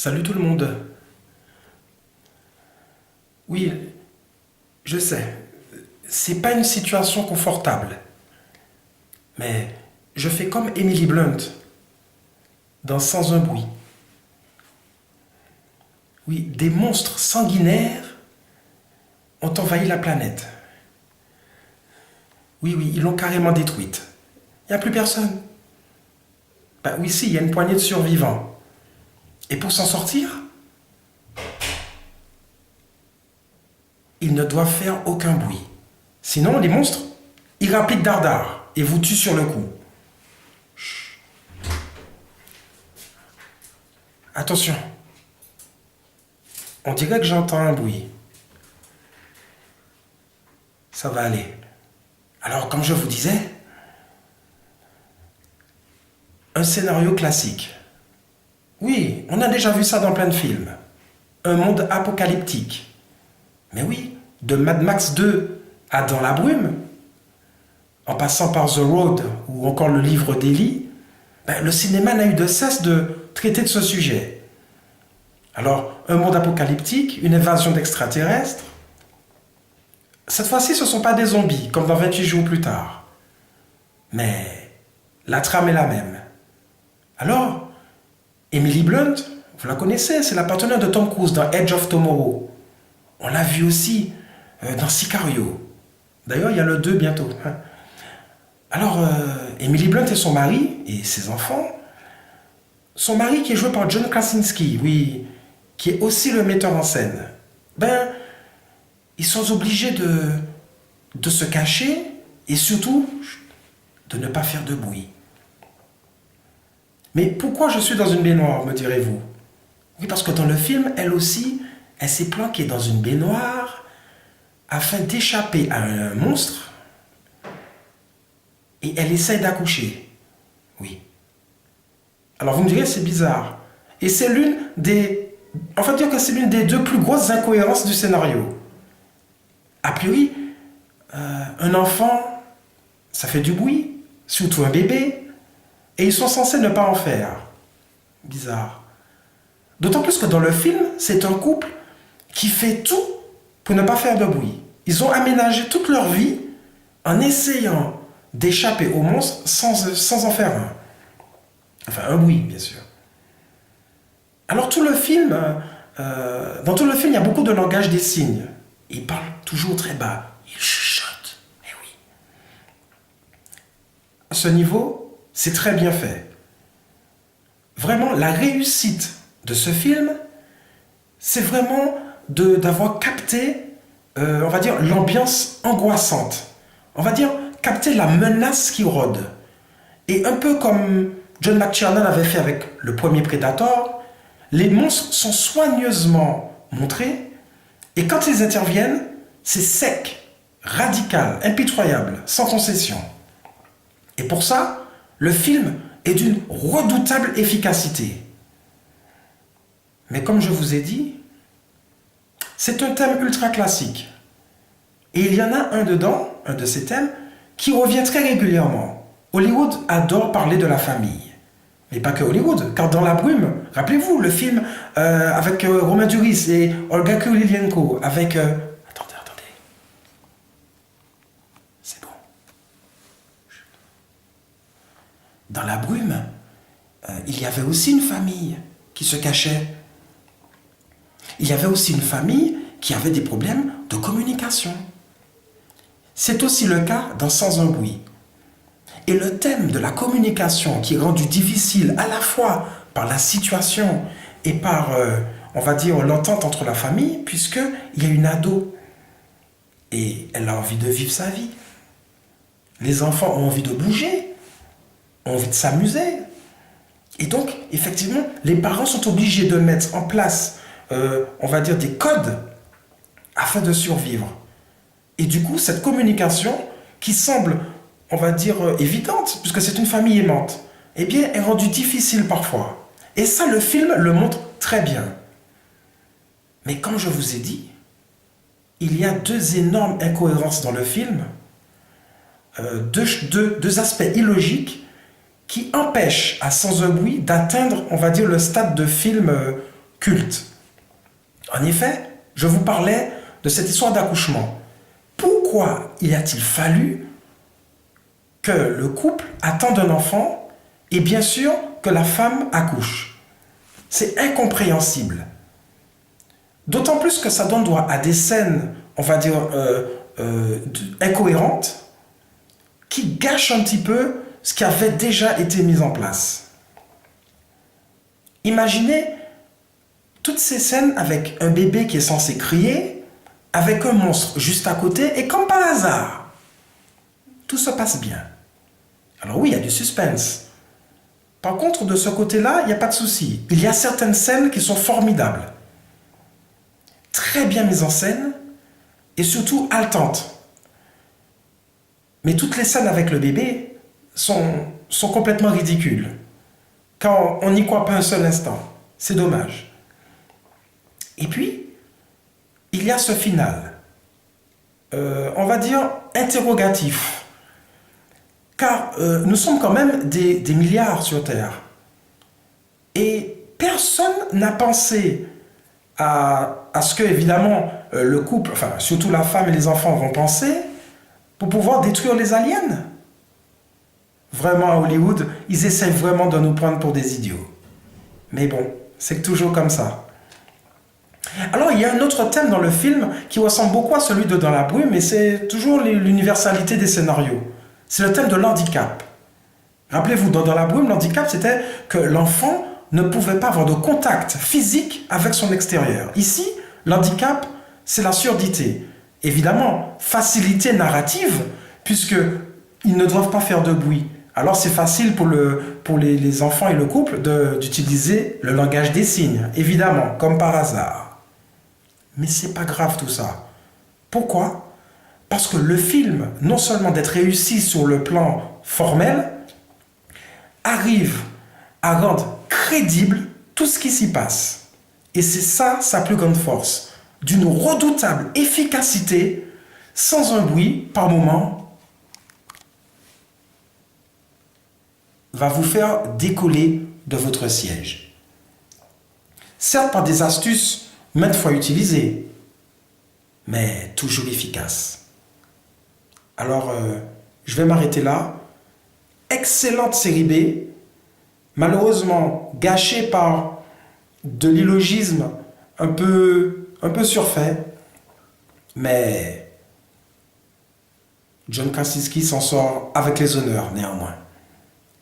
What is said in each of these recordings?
Salut tout le monde. Oui, je sais, c'est pas une situation confortable, mais je fais comme Emily Blunt dans Sans un bruit. Oui, des monstres sanguinaires ont envahi la planète. Oui, oui, ils l'ont carrément détruite. Il n'y a plus personne. Bah oui, si, il y a une poignée de survivants. Et pour s'en sortir, ils ne doivent faire aucun bruit. Sinon, les monstres, ils rappliquent dardard et vous tuent sur le coup. Attention, on dirait que j'entends un bruit. Ça va aller. Alors, comme je vous disais, un scénario classique. Oui, on a déjà vu ça dans plein de films. Un monde apocalyptique. Mais oui, de Mad Max 2 à Dans la brume, en passant par The Road ou encore le livre d'Eli, le cinéma n'a eu de cesse de traiter de ce sujet. Alors, un monde apocalyptique, une invasion d'extraterrestres. Cette fois-ci, ce ne sont pas des zombies, comme dans 28 jours plus tard. Mais la trame est la même. Alors, Emily Blunt, vous la connaissez, c'est la partenaire de Tom Cruise dans Edge of Tomorrow. On l'a vu aussi dans Sicario. D'ailleurs, il y a le 2 bientôt. Alors, Emily Blunt et son mari, et ses enfants, son mari qui est joué par John Krasinski, oui, qui est aussi le metteur en scène, ils sont obligés de se cacher et surtout de ne pas faire de bruit. Mais pourquoi je suis dans une baignoire, me direz-vous? Oui, parce que dans le film, elle aussi, elle s'est planquée dans une baignoire afin d'échapper à un monstre et elle essaie d'accoucher. Oui. Alors vous me direz, c'est bizarre. Et c'est l'une des... On va dire que c'est l'une des deux plus grosses incohérences du scénario. A priori, un enfant, ça fait du bruit, surtout un bébé, et ils sont censés ne pas en faire. Bizarre. D'autant plus que dans le film, c'est un couple qui fait tout pour ne pas faire de bruit. Ils ont aménagé toute leur vie en essayant d'échapper aux monstres sans en faire un. Enfin, un bruit, bien sûr. Alors, tout le film, dans tout le film, il y a beaucoup de langage des signes. Ils parlent toujours très bas. Ils chuchotent. Eh oui. À ce niveau, c'est très bien fait. Vraiment, la réussite de ce film, c'est vraiment d'avoir capté, on va dire, l'ambiance angoissante. On va dire, capter la menace qui rôde. Et un peu comme John McTiernan avait fait avec le premier Predator, les monstres sont soigneusement montrés, et quand ils interviennent, c'est sec, radical, impitoyable, sans concession. Et pour ça, le film est d'une redoutable efficacité. Mais comme je vous ai dit, c'est un thème ultra classique. Et il y en a un dedans, un de ces thèmes, qui revient très régulièrement. Hollywood adore parler de la famille. Mais pas que Hollywood, car dans La Brume, rappelez-vous, le film avec Romain Duris et Olga Kurylenko, avec... Attendez. C'est bon. Dans La Brume, il y avait aussi une famille qui se cachait. Il y avait aussi une famille qui avait des problèmes de communication. C'est aussi le cas dans Sans un bruit. Et le thème de la communication qui est rendu difficile à la fois par la situation et par, on va dire, l'entente entre la famille, puisqu'il y a une ado et elle a envie de vivre sa vie. Les enfants ont envie de bouger, ont envie de s'amuser. Et donc, effectivement, les parents sont obligés de mettre en place, on va dire, des codes afin de survivre. Et du coup, cette communication qui semble, on va dire, évidente, puisque c'est une famille aimante, eh bien, est rendue difficile parfois. Et ça, le film le montre très bien. Mais comme je vous ai dit, il y a deux énormes incohérences dans le film, deux aspects illogiques qui empêchent à Sans un bruit d'atteindre, on va dire, le stade de film culte. En effet, je vous parlais de cette histoire d'accouchement. Pourquoi y a-t-il fallu que le couple attende un enfant et bien sûr que la femme accouche? C'est incompréhensible. D'autant plus que ça donne droit à des scènes, on va dire, incohérentes, qui gâchent un petit peu ce qui avait déjà été mis en place. Imaginez toutes ces scènes avec un bébé qui est censé crier, avec un monstre juste à côté, et comme par hasard, tout se passe bien. Alors oui, il y a du suspense. Par contre, de ce côté-là, il n'y a pas de souci. Il y a certaines scènes qui sont formidables. Très bien mises en scène, et surtout haletantes. Mais toutes les scènes avec le bébé sont complètement ridicules. Quand on n'y croit pas un seul instant. C'est dommage. Et puis, il y a ce final. On va dire interrogatif. Car nous sommes quand même des milliards sur Terre. Et personne n'a pensé à ce que, évidemment, le couple, enfin, surtout la femme et les enfants vont penser pour pouvoir détruire les aliens. Vraiment, à Hollywood, ils essaient vraiment de nous prendre pour des idiots. Mais bon, c'est toujours comme ça. Alors, il y a un autre thème dans le film qui ressemble beaucoup à celui de Dans la brume, mais c'est toujours l'universalité des scénarios. C'est le thème de l'handicap. Rappelez-vous, dans la brume, l'handicap, c'était que l'enfant ne pouvait pas avoir de contact physique avec son extérieur. Ici, l'handicap, c'est la surdité. Évidemment, facilité narrative, puisqu'ils ne doivent pas faire de bruit. Alors c'est facile pour les enfants et le couple d'utiliser le langage des signes, évidemment, comme par hasard. Mais c'est pas grave tout ça. Pourquoi? Parce que le film, non seulement d'être réussi sur le plan formel, arrive à rendre crédible tout ce qui s'y passe. Et c'est ça sa plus grande force, d'une redoutable efficacité, sans un bruit par moment, va vous faire décoller de votre siège. Certes par des astuces maintes fois utilisées, mais toujours efficaces. Alors, je vais m'arrêter là. Excellente série B, malheureusement gâchée par de l'illogisme un peu surfait, mais John Krasinski s'en sort avec les honneurs néanmoins.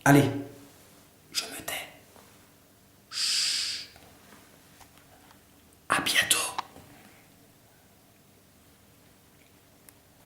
Allez,